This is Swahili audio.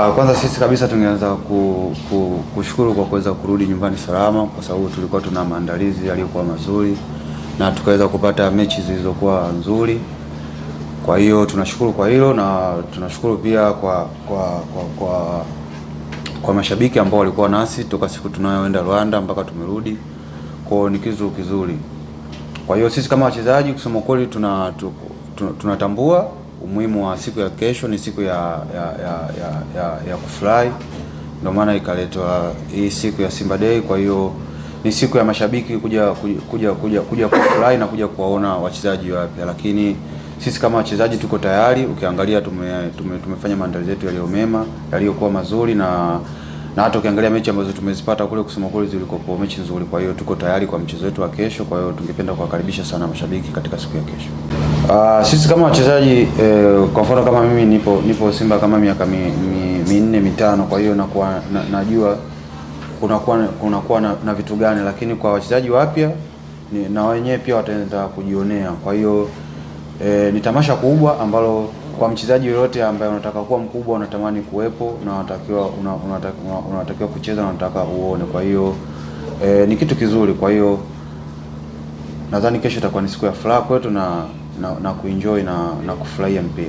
Kwanza sisi kabisa tungeanza kushukuru kwa kuweza kurudi nyumbani salama, kwa sababu tulikuwa tuna maandalizi yaliyokuwa mazuri na tukaweza kupata mechi zilizokuwa nzuri. Kwa hiyo tunashukuru kwa hilo, na tunashukuru pia kwa mashabiki ambao walikuwa nasi toka siku tunayoenda Rwanda mpaka tumerudi. Kwa hiyo ni kitu kizuri. Kwa hiyo sisi kama wachezaji, kusema kweli, tunatambua umuhimu wa siku ya kesho. Ni siku ya kufurahi, ndio maana ikaletwa hii siku ya Simba Day. Kwa hiyo ni siku ya mashabiki kuja kufurahi na kuja kuwaona wachezaji wapya, lakini sisi kama wachezaji tuko tayari. Ukiangalia tumefanya maandalizi yetu yaliyomema, yaliyokuwa mazuri, na hata ukiangalia mechi ambazo tumezipata kule, kusema kweli zilikuwa mechi nzuri. Kwa hiyo tuko tayari kwa mchezo wetu wa kesho. Kwa hiyo tungependa kuwakaribisha sana mashabiki katika siku ya kesho. Sisi kama wachezaji, kwa mfano kama mimi nipo Simba kama miaka minne mitano, kwa hiyo najua kunakuwa na vitu gani, lakini kwa wachezaji wapya na wenyewe pia wataenda kujionea. Kwa hiyo ni tamasha kubwa ambalo kwa mchezaji yoyote ambaye unataka kuwa mkubwa, unatamani kuwepo na unatakiwa kucheza na unataka uone. Kwa hiyo ni kitu kizuri. Kwa hiyo nadhani kesho itakuwa ni siku ya furaha kwetu na kuenjoy na kufurahia mpira.